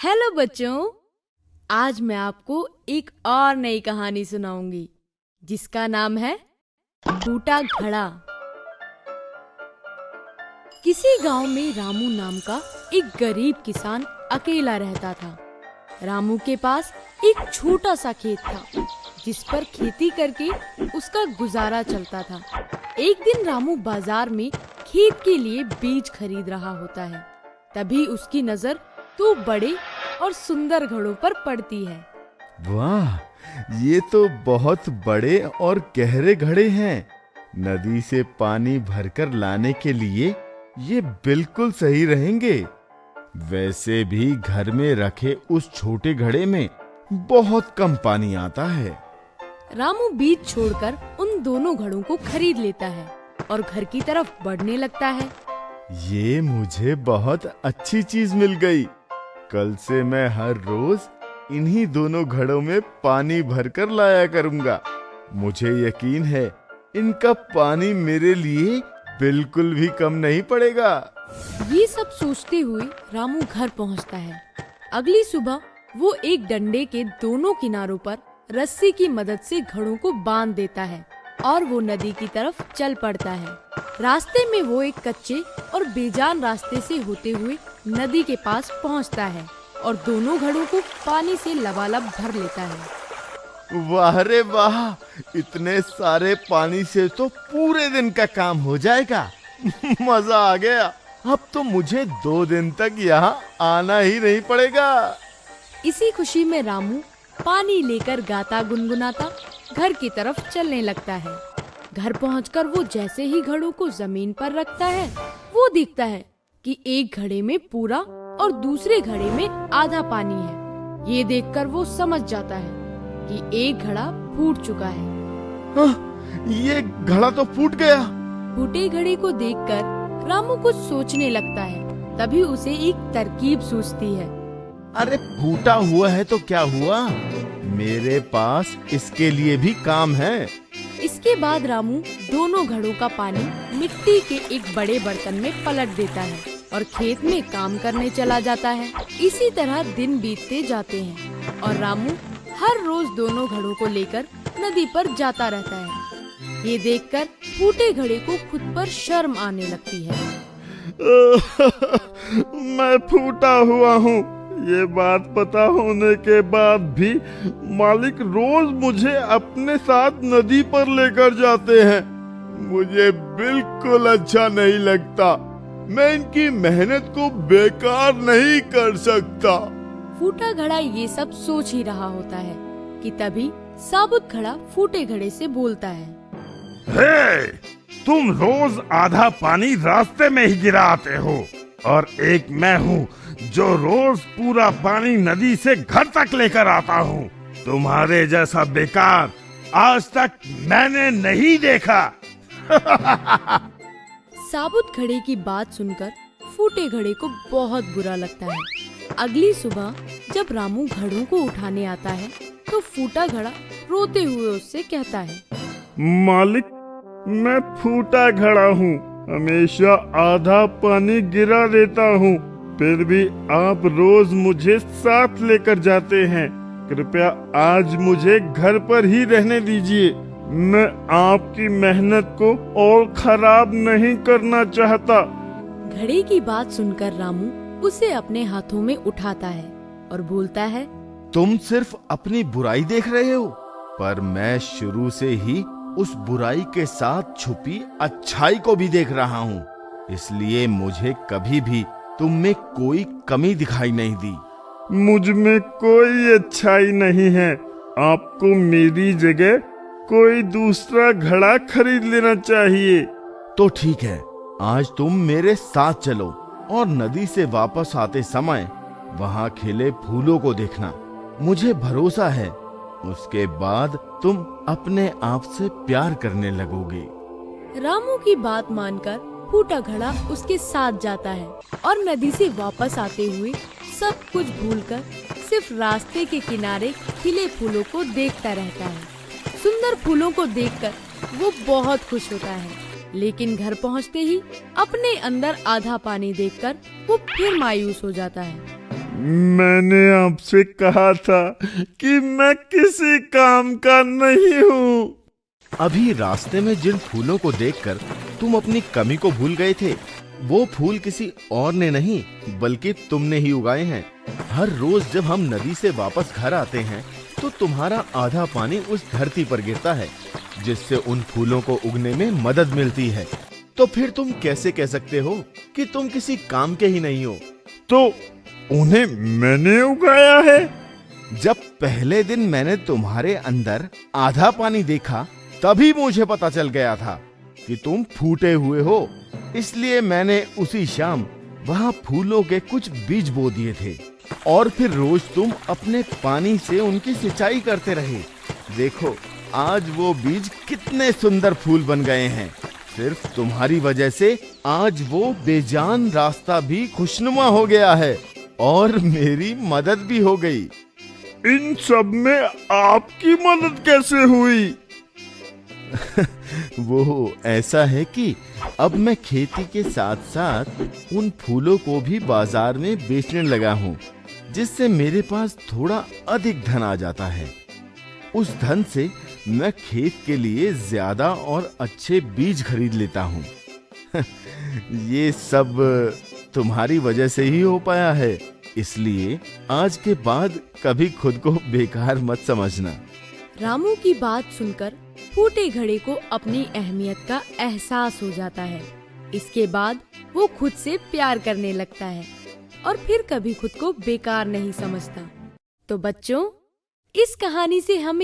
Hello बच्चों, आज मैं आपको एक और नई कहानी सुनाऊंगी जिसका नाम है फूटा घड़ा। किसी गांव में रामू नाम का एक गरीब किसान अकेला रहता था। रामू के पास एक छोटा सा खेत था जिस पर खेती करके उसका गुजारा चलता था। एक दिन रामू बाजार में खेत के लिए बीज खरीद रहा होता है। तभी उसकी नजर दो बड़े और सुंदर घड़ों पर पड़ती है। वाह, ये तो बहुत बड़े और गहरे घड़े हैं। नदी से पानी भरकर लाने के लिए ये बिल्कुल सही रहेंगे। वैसे भी घर में रखे उस छोटे घड़े में बहुत कम पानी आता है। रामू बीज छोड़कर उन दोनों घड़ों को खरीद लेता है और घर की तरफ बढ़ने लगता है। ये मुझे बहुत अच्छी चीज मिल गई। कल से मैं हर रोज इन्हीं दोनों घड़ों में पानी भरकर लाया करूंगा। मुझे यकीन है इनका पानी मेरे लिए बिल्कुल भी कम नहीं पड़ेगा। ये सब सोचते हुए रामू घर पहुंचता है। अगली सुबह वो एक डंडे के दोनों किनारों पर रस्सी की मदद से घड़ों को बांध देता है और वो नदी की तरफ चल पड़ता है। रास्ते में वो एक कच्चे और बेजान रास्ते से होते हुए नदी के पास पहुंचता है और दोनों घड़ों को पानी से लबालब भर लेता है। वाह रे वाह, इतने सारे पानी से तो पूरे दिन का काम हो जाएगा। मजा आ गया। अब तो मुझे 2 दिन तक यहाँ आना ही नहीं पड़ेगा। इसी खुशी में रामू पानी लेकर गाता गुनगुनाता घर की तरफ चलने लगता है। घर पहुंचकर वो जैसे ही घड़ों को जमीन पर रखता है, वो देखता है कि एक घड़े में पूरा और दूसरे घड़े में आधा पानी है। ये देखकर वो समझ जाता है कि एक घड़ा फूट चुका है। ये घड़ा तो फूट गया। फूटे घड़े को देखकर रामू कुछ सोचने लगता है। तभी उसे एक तरकीब सूझती है। अरे फूटा हुआ है तो क्या हुआ, मेरे पास इसके लिए भी काम है। इसके बाद रामू दोनों घड़ों का पानी मिट्टी के एक बड़े बर्तन में पलट देता है और खेत में काम करने चला जाता है। इसी तरह दिन बीतते जाते हैं और रामू हर रोज दोनों घड़ों को लेकर नदी पर जाता रहता है। ये देखकर फूटे घड़े को खुद पर शर्म आने लगती है। मैं फूटा हुआ हूँ, ये बात पता होने के बाद भी मालिक रोज मुझे अपने साथ नदी पर लेकर जाते हैं। मुझे बिल्कुल अच्छा नहीं लगता। मैं इनकी मेहनत को बेकार नहीं कर सकता। फूटा घड़ा ये सब सोच ही रहा होता है कि तभी साबुत घड़ा फूटे घड़े से बोलता है। हे, तुम रोज आधा पानी रास्ते में ही गिराते हो और एक मैं हूँ जो रोज पूरा पानी नदी से घर तक लेकर आता हूँ। तुम्हारे जैसा बेकार आज तक मैंने नहीं देखा। साबुत घड़े की बात सुनकर फूटे घड़े को बहुत बुरा लगता है। अगली सुबह जब रामू घड़ों को उठाने आता है तो फूटा घड़ा रोते हुए उससे कहता है, मालिक, मैं फूटा घड़ा हूँ, हमेशा आधा पानी गिरा देता हूँ, फिर भी आप रोज मुझे साथ लेकर जाते हैं। कृपया आज मुझे घर पर ही रहने दीजिए। मैं आपकी मेहनत को और खराब नहीं करना चाहता। घड़े की बात सुनकर रामू उसे अपने हाथों में उठाता है और बोलता है, तुम सिर्फ अपनी बुराई देख रहे हो, पर मैं शुरू से ही उस बुराई के साथ छुपी अच्छाई को भी देख रहा हूँ। इसलिए मुझे कभी भी तुम में कोई कमी दिखाई नहीं दी। मुझ में कोई अच्छाई नहीं है। आपको मेरी जगह कोई दूसरा घड़ा खरीद लेना चाहिए। तो ठीक है, आज तुम मेरे साथ चलो और नदी से वापस आते समय वहाँ खिले फूलों को देखना। मुझे भरोसा है उसके बाद तुम अपने आप से प्यार करने लगोगे। रामू की बात मानकर फूटा घड़ा उसके साथ जाता है और नदी से वापस आते हुए सब कुछ भूलकर सिर्फ रास्ते के किनारे खिले फूलों को देखता रहता है। सुंदर फूलों को देखकर वो बहुत खुश होता है, लेकिन घर पहुंचते ही अपने अंदर आधा पानी देखकर वो फिर मायूस हो जाता है। मैंने आपसे कहा था कि मैं किसी काम का नहीं हूँ। अभी रास्ते में जिन फूलों को देखकर तुम अपनी कमी को भूल गए थे, वो फूल किसी और ने नहीं बल्कि तुमने ही उगाए हैं। हर रोज जब हम नदी से वापस घर आते हैं तो तुम्हारा आधा पानी उस धरती पर गिरता है, जिससे उन फूलों को उगने में मदद मिलती है। तो फिर तुम कैसे कह सकते हो कि तुम किसी काम के ही नहीं हो? तो उन्हें मैंने उगाया है। जब पहले दिन मैंने तुम्हारे अंदर आधा पानी देखा, तभी मुझे पता चल गया था कि तुम फूटे हुए हो। इसलिए मैंने उसी शाम वहां फूलों के कुछ बीज बो दिए थे और फिर रोज तुम अपने पानी से उनकी सिंचाई करते रहे। देखो, आज वो बीज कितने सुंदर फूल बन गए हैं। सिर्फ तुम्हारी वजह से आज वो बेजान रास्ता भी खुशनुमा हो गया है और मेरी मदद भी हो गई। इन सब में आपकी मदद कैसे हुई? वो ऐसा है कि अब मैं खेती के साथ साथ उन फूलों को भी बाजार में बेचने लगा हूँ, जिससे मेरे पास थोड़ा अधिक धन आ जाता है। उस धन से मैं खेत के लिए ज्यादा और अच्छे बीज खरीद लेता हूँ। ये सब तुम्हारी वजह से ही हो पाया है, इसलिए आज के बाद कभी खुद को बेकार मत समझना। रामू की बात सुनकर फूटे घड़े को अपनी अहमियत का एहसास हो जाता है। इसके बाद वो खुद से प्यार करने लगता है और फिर कभी खुद को बेकार नहीं समझता। तो बच्चों, इस कहानी से हमें